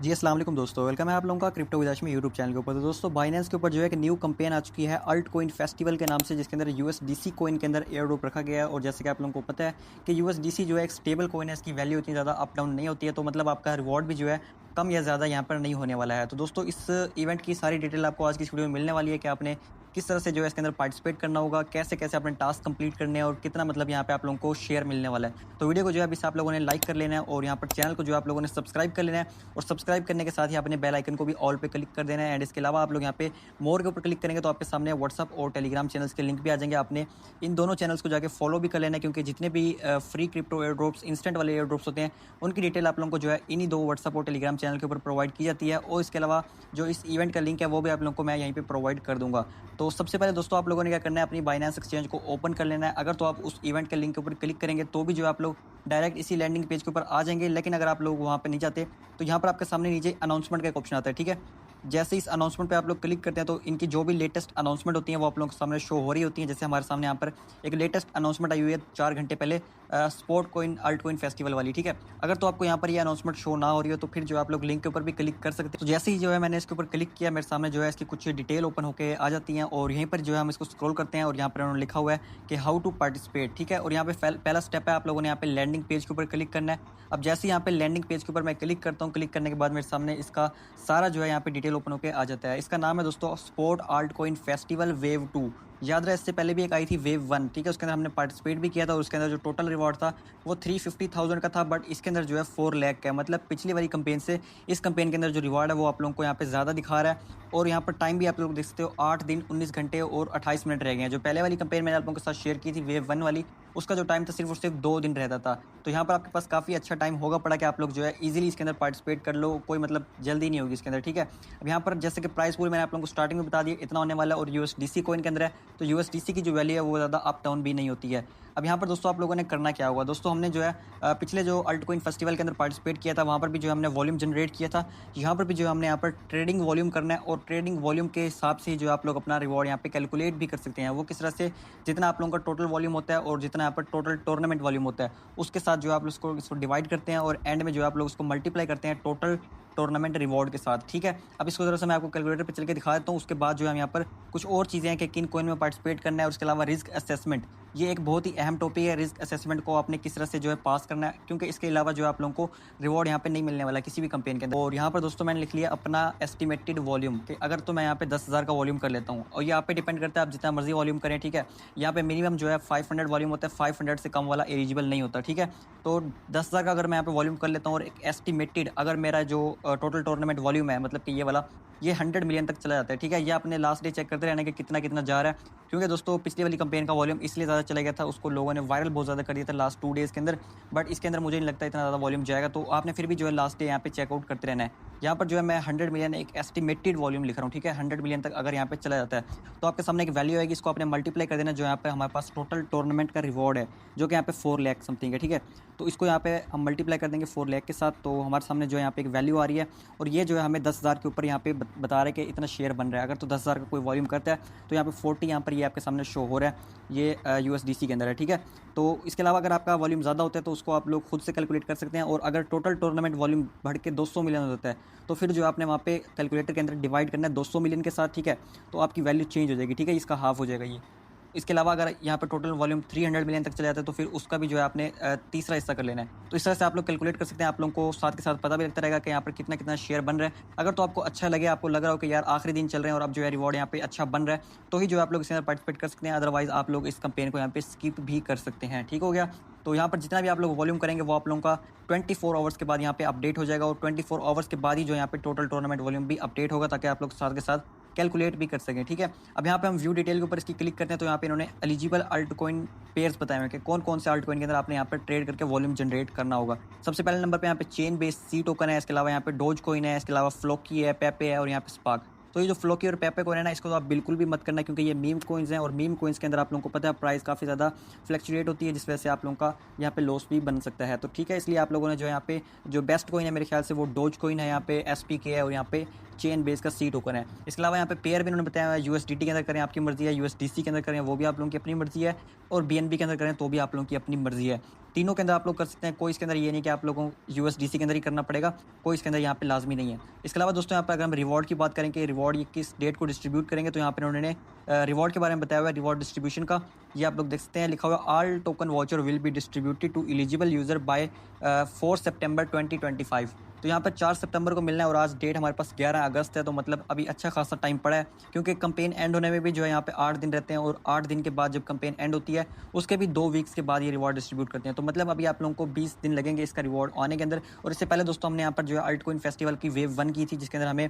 जी, अस्सलाम वालेकुम दोस्तों, वेलकम है आप लोगों का क्रिप्टो विदाश में यूट्यूब चैनल के ऊपर। तो दोस्तों बाइनेंस के ऊपर जो है कि न्यू कैंपेन आ चुकी है अल्ट कोइन फेस्टिवल के नाम से, जिसके अंदर यूएसडीसी कोइन के अंदर एयर ड्रॉप रखा गया है। और जैसे कि आप लोगों को पता है कि यूएसडीसी जो है एक स्टेबल कोइन है, इसकी वैल्यू इतनी ज़्यादा अप डाउन नहीं होती है, तो मतलब आपका रिवॉर्ड भी जो है कम या ज़्यादा यहाँ पर नहीं होने वाला है। तो दोस्तों इस इवेंट की सारी डिटेल आपको आज की इस वीडियो में मिलने वाली है कि आपने किस तरह से जो है इसके अंदर पार्टिसिपेट करना होगा, कैसे-कैसे अपने टास्क कंप्लीट करने हैं और कितना मतलब यहाँ पे आप लोगों को शेयर मिलने वाला है। तो वीडियो को जो है अभी से आप लोगों ने लाइक कर लेना है और यहाँ पर चैनल को जो है आप लोगों ने सब्सक्राइब कर लेना है और सब्सक्राइब करने के साथ ही अपने बेल आइकन को भी ऑल पे क्लिक कर देना है। एंड इसके अलावा आप लोग यहाँ पे मोर के ऊपर क्लिक करेंगे तो आपके सामने व्हाट्सअप और टेलीग्राम चैनल्स के लिंक भी आ जाएंगे। आपने इन दोनों चैनल्स को जाके फॉलो भी कर लेना है, क्योंकि जितने भी free crypto air drops, instant वाले एयर ड्रॉप्स होते हैं, उनकी डिटेल आप लोगों को जो है इन्हीं दो व्हाट्सअप और टेलीग्राम चैनल के ऊपर प्रोवाइड की जाती है। और इसके अलावा जो इस इवेंट का लिंक है वो भी आप लोगों को मैं यहीं पे प्रोवाइड कर दूंगा। तो सबसे पहले दोस्तों आप लोगों ने क्या करना है, अपनी बाइनेंस एक्सचेंज को ओपन कर लेना है। अगर तो आप उस इवेंट के लिंक के ऊपर क्लिक करेंगे तो भी जो है आप लोग डायरेक्ट इसी लैंडिंग पेज के ऊपर आ जाएंगे। लेकिन अगर आप लोग वहाँ पे नहीं जाते तो यहाँ पर आपके सामने नीचे अनाउंसमेंट का एक ऑप्शन आता है, ठीक है। जैसे इस अनाउंसमेंट पे आप लोग क्लिक करते हैं तो इनकी जो भी लेटेस्ट अनाउंसमेंट होती हैं वो आप लोगों के सामने शो हो रही होती हैं। जैसे हमारे सामने यहाँ पर एक लेटेस्ट अनाउंसमेंट आई हुई है 4 घंटे पहले, sport coin alt coin festival वाली, ठीक है। अगर तो आपको यहाँ पर ये अनाउंसमेंट शो ना हो रही हो तो फिर जो आप लोग लिंक के ऊपर भी क्लिक कर सकते हैं। तो जैसे ही जो है मैंने इसके ऊपर क्लिक किया, मेरे सामने जो है इसकी कुछ डिटेल ओपन होकर आ जाती हैं और यहीं पर जो है हम इसको स्क्रॉल करते हैं और यहाँ पर उन्होंने लिखा हुआ है कि हाउ टू पार्टिसिपेट, ठीक है। और यहाँ पे पहला स्टेप है, आप लोगों ने यहाँ पे लैंडिंग पेज के ऊपर क्लिक करना है। अब जैसे यहाँ पे लैंडिंग पेज के ऊपर मैं क्लिक करता हूँ, क्लिक करने के बाद मेरे सामने इसका सारा जो है यहाँ पे डिटेल ओपन होकर आ जाता है। इसका नाम है दोस्तों sport alt coin festival wave 2। याद रहे इससे पहले भी एक आई थी वेव 1, ठीक है। उसके अंदर हमने पार्टिसिपेट भी किया था और उसके अंदर जो टोटल रिवॉर्ड था वो 350,000 का था, बट इसके अंदर जो है 4 लाख का है। मतलब पिछली वाली कंपेन से इस कंपेन के अंदर जो रिवॉर्ड है वो आप लोगों को यहाँ पे ज़्यादा दिखा रहा है। और यहाँ पर टाइम भी आप लोग देख सकते हो, 8 दिन 19 घंटे और 28 मिनट रह गए हैं। जो पहले वाली कंपेन मैंने आप लोगों के साथ शेयर की थी वेव 1 वाली, उसका जो टाइम था सिर्फ और सिर्फ 2 दिन रहता था। तो यहाँ पर आपके पास काफ़ी अच्छा टाइम होगा पड़ा कि आप लोग जो है इजीली इसके अंदर पार्टिसिपेट कर लो, कोई मतलब जल्दी नहीं होगी इसके अंदर, ठीक है। अब यहाँ पर जैसे कि प्राइस पूल मैंने आप लोगों को स्टार्टिंग में बता दिया इतना होने वाला है और यूएसडीसी कोइन के अंदर है तो यूएसडीसी की जो वैल्यू है वो ज़्यादा अप डाउन भी नहीं होती है। अब यहाँ पर दोस्तों आप लोगों ने करना क्या होगा, दोस्तों हमने जो है पिछले जो अल्ट कोइन फेस्टिवल के अंदर पार्टिसिपेट किया था वहाँ पर भी जो है हमने वॉल्यूम जनरेट किया था। यहाँ पर भी जो है हमने यहाँ पर ट्रेडिंग वॉल्यूम करना है और ट्रेडिंग वॉल्यूम के हिसाब से जो आप लोग अपना रिवॉर्ड यहाँ पे कैलकुलेट भी कर सकते हैं। वो किस तरह से, जितना आप लोगों का टोटल वॉल्यूम होता है और जितना यहाँ पर टोटल टूर्नामेंट वॉल्यूम होता है उसके साथ जो आप लोग इसको डिवाइड करते हैं और एंड में जो आप लोग उसको मल्टीप्लाई करते हैं टोटल टूर्नामेंट रिवॉर्ड के साथ, ठीक है। अब इसको जरा से मैं आपको कैलकुलेटर पे चल के दिखा देता हूँ। उसके बाद जो है हम यहाँ पर कुछ और चीज़ें हैं कि किन कोइन में पार्टिसिपेट करना है और उसके अलावा रिस्क असेसमेंट, ये एक बहुत ही अहम टॉपिक है। रिस्क असेसमेंट को आपने किस तरह से जो है पास करना है, क्योंकि इसके अलावा जो है आप लोगों को रिवॉर्ड यहाँ पे नहीं मिलने वाला किसी भी कंपेन के अंदर। और यहाँ पर दोस्तों मैंने लिख लिया अपना एस्टिमेटेड वॉल्यूम कि अगर तो मैं यहाँ पे 10,000 का वॉल्यूम कर लेता हूँ, और ये आप पे डिपेंड करता है आप जितना मर्जी वॉल्यूम करें, ठीक है। यहाँ पे मिनिमम जो है 500 वॉल्यूम होता है, 500 से कम वाला एलिजिबल नहीं होता, ठीक है। तो 10,000 का अगर मैं यहाँ पे वॉल्यूम कर लेता हूँ और एक एस्टिमेटेड अगर मेरा जो टोटल टूर्नामेंट वॉल्यूम है, मतलब कि ये वाला, ये 100 मिलियन तक चला जाता है, ठीक है। ये आपने लास्ट डे चेक करते रहना कि कितना कितना जा रहा है, क्योंकि दोस्तों पिछली वाली कंपेन का वॉल्यूम इसलिए ज़्यादा चला गया था, उसको लोगों ने वायरल बहुत ज़्यादा कर दिया था लास्ट 2 डेज़ के अंदर। बट इसके अंदर मुझे नहीं लगता इतना ज़्यादा वॉल्यूम जाएगा, तो आपने फिर भी जो है लास्ट डे यहाँ पे चेकआउट करते रहना है। यहाँ पर जो है मैं 100 मिलियन एक एस्टिमेटेड वॉल्यूम लिख रहा हूँ, ठीक है। 100 मिलियन तक अगर यहाँ पे चला जाता है तो आपके सामने एक वैल्यू आएगी, इसको आपने मल्टीप्लाई कर देना। जो यहाँ पे हमारे पास टोटल टूर्नामेंट का रिवॉर्ड है जो कि यहाँ पे 4 लाख समथिंग है, ठीक है। तो इसको यहाँ पे हम मल्टीप्लाई कर देंगे 4 लाख के साथ, तो हमारे सामने जो है यहाँ पे एक वैल्यू आ रही है और ये जो है हमें 10,000 के ऊपर यहाँ पे बता रहा है कि इतना शेयर बन रहा है। अगर तो 10,000 का कोई वॉल्यूम करता है तो यहाँ पे 40 यहाँ पर ये आपके सामने शो हो रहा है, ये यूएसडीसी के अंदर है, ठीक है। तो इसके अलावा अगर आपका वॉल्यूम ज़्यादा होता है तो उसको आप लोग खुद से कैलकुलेट कर सकते हैं। और अगर टोटल टूर्नामेंट वॉल्यूम बढ़ के 200 मिलियन होता है तो फिर जो आपने वहाँ पे कैलकुलेटर के अंदर डिवाइड करना है 200 मिलियन के साथ, ठीक है। तो आपकी वैल्यू चेंज हो जाएगी, ठीक है, इसका हाफ हो जाएगा ये। इसके अलावा अगर यहाँ पर टोटल वॉल्यूम 300 मिलियन तक चला जाता है तो फिर उसका भी जो है आपने तीसरा हिस्सा कर लेना है। तो इस तरह से आप लोग कैलकुलेट कर सकते हैं, आप लोगों को साथ के साथ पता भी लगता रहेगा कि यहाँ पर कितना कितना शेयर बन रहा है। अगर तो आपको अच्छा लगे, आपको लग रहा हो कि यार आखिरी दिन चल रहे हैं और अब जो है रिवॉर्ड यहाँ पे अच्छा बन रहा है, तो ही जो आप लोग इसके अंदर पार्टिसिपेट कर सकते हैं। अदरवाइज आप लोग इस कंपेन को यहाँ पे स्किप भी कर सकते हैं, ठीक हो गया। तो यहाँ पर जितना भी आप लोग वॉल्यूम करेंगे वो आप लोगों का 24 आवर्स के बाद यहाँ पे अपडेट हो जाएगा और 24 आवर्स के बाद ही जो यहाँ पे टोटल टूर्नामेंट वॉल्यूम भी अपडेट होगा, ताकि आप लोग साथ के साथ कैलकुलेट भी कर सकें, ठीक है। अब यहाँ पे हम व्यू डिटेल के ऊपर इसकी क्लिक करते हैं तो यहाँ पे इन्होंने एलिजिबल अल्ट कॉइन पेयर्स बताए हुए कि कौन कौन से अल्ट कॉइन के अंदर आपने यहाँ पर ट्रेड करके वॉल्यूम जनरेट करना होगा। सबसे पहले नंबर पे यहाँ पे चेन बेस्ड सी टोकन है, इसके अलावा यहाँ पे डोज कॉइन है, इसके अलावा फ्लोकी है, पेपे है और यहाँ पे स्पार्क। तो ये जो फ्लोकी और पेपे कॉइन है ना, इसको तो आप बिल्कुल भी मत करना, क्योंकि ये मीम कॉइन्स हैं और मीम कॉइन्स के अंदर आप लोगों को पता है प्राइस काफ़ी ज़्यादा फ्लक्चुएट होती है, जिस वजह से आप लोगों का यहाँ पे लॉस भी बन सकता है। तो ठीक है, इसलिए आप लोगों ने जो यहाँ पे जो बेस्ट कॉइन है मेरे ख्याल से वो डोज कॉइन है, यहाँ पे एसपीके है और यहाँ पे चेन बेस का सी टोकन है। इसके अलावा यहाँ पे पेयर भी उन्होंने बताया हुआ है, यूएसडीटी के अंदर करें आपकी मर्जी है, यूएसडीसी के अंदर करें वो भी आप लोगों की अपनी मर्जी है, और बीएनबी के अंदर करें तो भी आप लोगों की अपनी मर्जी है। तीनों के अंदर आप लोग कर सकते हैं, कोई इसके अंदर ये नहीं कि आप लोगों को यूएसडीसी के अंदर ही करना पड़ेगा, कोई इसके अंदर यहाँ पे लाजमी नहीं है। इसके अलावा दोस्तों यहाँ पर अगर हम रिवॉर्ड की बात करें कि रिवॉर्ड ये किस डेट को डिस्ट्रीब्यूट करेंगे, तो यहाँ पर उन्होंने रिवॉर्ड के बारे में बताया हुआ है, रिवॉर्ड डिस्ट्रीब्यूशन का। ये आप लोग देख सकते हैं, लिखा हुआ all token voucher will be distributed to eligible user by 4 सितंबर 2025। तो यहाँ पर 4 सितंबर को मिलना है, और आज डेट हमारे पास 11 अगस्त है, तो मतलब अभी अच्छा खासा टाइम पड़ा है, क्योंकि कंपेन एंड होने में भी जो है यहाँ पे 8 दिन रहते हैं, और 8 दिन के बाद जब कंपेन एंड होती है उसके भी 2 वीक्स के बाद ये रिवॉर्ड डिस्ट्रीब्यूट करते हैं। तो मतलब अभी आप लोगों को 20 दिन लगेंगे इसका रिवॉर्ड आने के अंदर। और इससे पहले दोस्तों हमने यहाँ पर जो है अल्टकॉइन फेस्टिवल की वेव 1 की थी, जिसके अंदर हमें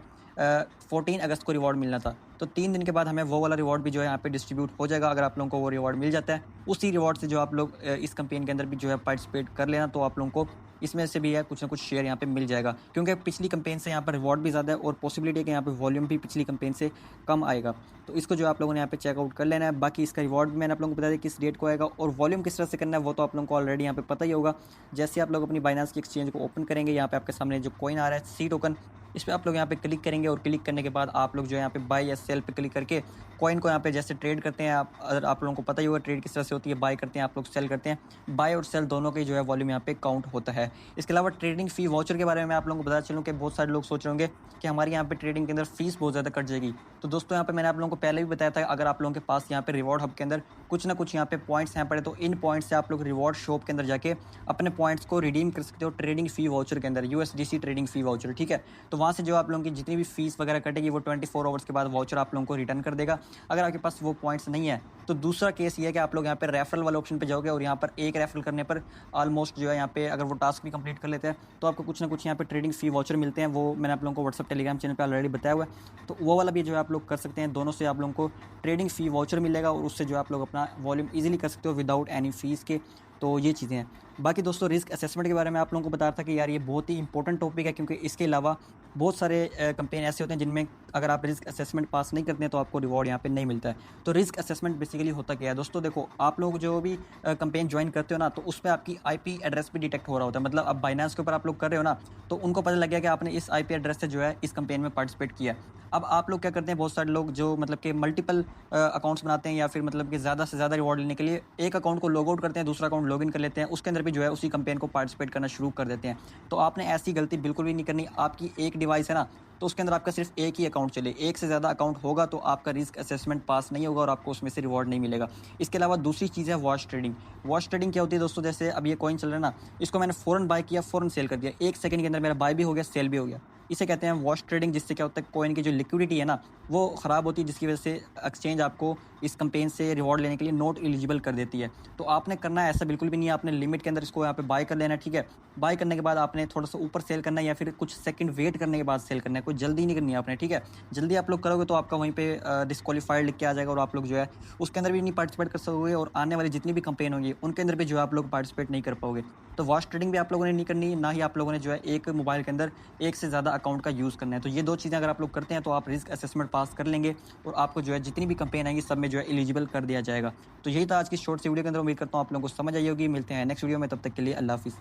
14 अगस्त को रिवॉर्ड मिलना था। तो 3 दिन के बाद हमें वो वाला रिवॉर्ड भी जो है यहाँ पे डिस्ट्रीब्यूट हो जाएगा। अगर आप लोगों को वो रिवॉर्ड मिल जाता है, उसी रिवॉर्ड से जो आप लोग इस कंपेन के अंदर भी जो है पार्टिसिपेट कर लेना, तो आप लोगों को इसमें से भी है कुछ ना कुछ शेयर यहाँ पे मिल जाएगा, क्योंकि पिछली कंपेन से यहाँ पर रिवॉर्ड भी ज़्यादा है, और पॉसिबिलिटी है कि यहाँ पे वॉल्यूम भी पिछली कंपेन से कम आएगा। तो इसको जो आप लोगों ने यहाँ पे चेकआउट कर लेना है। बाकी इसका रिवॉर्ड भी मैंने आप लोगों को बता दिया किस डेट को आएगा, और वॉल्यूम किस तरह से करना है वो तो आप लोगों को ऑलरेडी यहाँ पे पता ही होगा। जैसे आप लोग अपनी बाइनेंस की एक्सचेंज को ओपन करेंगे, यहाँ पे आपके सामने जो कॉइन आ रहा है सी टोकन, इस पर आप लोग यहाँ पे क्लिक करेंगे, और क्लिक करने के बाद आप लोग जो है यहाँ पे बाय या सेल पे क्लिक करके कॉइन को यहाँ पे जैसे ट्रेड करते हैं आप लोगों को पता ही होगा ट्रेड किस तरह से होती है। बाय करते हैं आप लोग, सेल करते हैं, बाय और सेल दोनों के जो है वॉल्यूम यहाँ पे काउंट होता है। इसके अलावा ट्रेडिंग फी वाउचर के बारे में मैं आप लोगों को बता चलूँ कि बहुत सारे लोग सोच रहे होंगे कि हमारे यहाँ पे ट्रेडिंग के अंदर फीस बहुत ज़्यादा कट जाएगी। तो दोस्तों यहाँ पे मैंने आप लोगों को पहले भी बताया था, अगर आप लोगों के पास यहाँ पे रिवॉर्ड हब के अंदर कुछ ना कुछ यहाँ पे पॉइंट्स हैं पड़े, तो इन पॉइंट्स से आप लोग रिवॉर्ड शॉप के अंदर जाके अपने पॉइंट्स को रिडीम कर सकते हो ट्रेडिंग फी वाउचर के अंदर, यूएसडीसी ट्रेडिंग फी वाउचर, ठीक है। तो वहाँ से जो आप लोगों की जितनी भी फीस वगैरह कटेगी वो 24 आवर्स के बाद वाउचर आप लोगों को रिटर्न कर देगा। अगर आपके पास वो पॉइंट्स नहीं है, तो दूसरा केस ये है कि आप लोग यहाँ पे रेफरल वाले ऑप्शन पे जाओगे, और यहाँ पर एक रेफरल करने पर ऑलमोस्ट जो है यहाँ पे अगर वो टास्क भी कंप्लीट कर लेते हैं तो आपको कुछ ना कुछ यहाँ पे ट्रेडिंग फी वाउचर मिलते हैं। वो मैंने आप लोगों को व्हाट्सअप टेलीग्राम चैनल पे ऑलरेडी बताया हुआ है, तो वो वाला भी जो है आप लोग कर सकते हैं। दोनों से आप लोगों को ट्रेडिंग फी वाउचर मिलेगा, और उससे जो आप लोग अपना वॉल्यूम ईजिली कर सकते हो विदाउट एनी फीस के। तो ये चीज़ें हैं। बाकी दोस्तों रिस्क असेसमेंट के बारे में आप लोगों को बता रहा था कि यार ये बहुत ही इंपॉर्टेंट टॉपिक है, क्योंकि इसके अलावा बहुत सारे कंपेन ऐसे होते हैं जिनमें अगर आप रिस्क असेसमेंट पास नहीं करते हैं तो आपको रिवॉर्ड यहाँ पे नहीं मिलता है। तो रिस्क असेसमेंट बेसिकली होता क्या है दोस्तों, देखो आप लोग जो भी कंपेन ज्वाइन करते हो ना, तो उस पर आपकी आईपी एड्रेस भी डिटेक्ट हो रहा होता है। मतलब अब बाइनेंस के ऊपर आप लोग कर रहे हो ना, तो उनको पता लग गया कि आपने इस आईपी एड्रेस से जो है इस कंपेन में पार्टिसिपेट किया। अब आप लोग क्या करते हैं, बहुत सारे लोग जो मतलब कि मल्टीपल अकाउंट्स बनाते हैं, या फिर मतलब कि ज़्यादा से ज़्यादा रिवॉर्ड लेने के लिए एक अकाउंट को लॉग आउट करते हैं, दूसरा अकाउंट लॉगिन कर लेते हैं, उसके अंदर भी जो है उसी कंपेन को पार्टिसिपेट करना शुरू कर देते हैं। तो आपने ऐसी गलती बिल्कुल भी नहीं करनी। आपकी एक डिवाइस है ना, तो उसके अंदर आपका सिर्फ एक ही अकाउंट चले। एक से ज़्यादा अकाउंट होगा तो आपका रिस्क असेसमेंट पास नहीं होगा, और आपको उसमें से रिवॉर्ड नहीं मिलेगा। इसके अलावा दूसरी चीज़ है वॉच ट्रेडिंग। वॉच ट्रेडिंग क्या होती है दोस्तों, जैसे अब ये कॉइन चल रहा है ना, इसको मैंने फ़ौरन बाय किया, फ़ौरन सेल कर दिया, 1 सेकंड के अंदर मेरा बाय भी हो गया, सेल भी हो गया। इसे कहते हैं वॉच ट्रेडिंग, जिससे क्या होता है कॉइन की जो लिक्विडिटी है ना वो ख़राब होती है, जिसकी वजह से एक्सचेंज आपको इस कंपेन से रिवॉर्ड लेने के लिए नॉट एलिजिबल कर देती है। तो आपने करना है ऐसा बिल्कुल भी नहीं है, आपने लिमिट के अंदर इसको यहाँ पे बाय कर लेना है, ठीक है। बाय करने के बाद आपने थोड़ा सा ऊपर सेल करना है, या फिर कुछ सेकंड वेट करने के बाद सेल करना है, कोई जल्दी नहीं करनी है आपने, ठीक है। जल्दी आप लोग करोगे तो आपका वहीं पे डिस्क्वालीफाइड लिख के आ जाएगा, और आप लोग जो है उसके अंदर भी नहीं पार्टिसिपेट कर सकोगे, और आने वाली जितनी भी कंपेन होंगी उनके अंदर भी जो है आप लोग पार्टिसिपेट नहीं कर पाओगे। तो वॉच ट्रेडिंग भी आप लोगों ने नहीं करनी, ना ही आप लोगों ने जो है एक मोबाइल के अंदर एक से ज़्यादा अकाउंट का यूज़ करना है। तो ये 2 चीज़ें अगर आप लोग करते हैं तो आप रिस्क असेसमेंट पास कर लेंगे, और आपको जो है जितनी भी कंपेन आएंगी सब में जो है एलिजिबल कर दिया जाएगा। तो यही था आज की शॉर्ट सी वीडियो के अंदर। उम्मीद करता हूँ आप लोगों को समझ आई होगी। मिलते हैं नेक्स्ट वीडियो में, तब तक के लिए अल्लाह हाफिज़।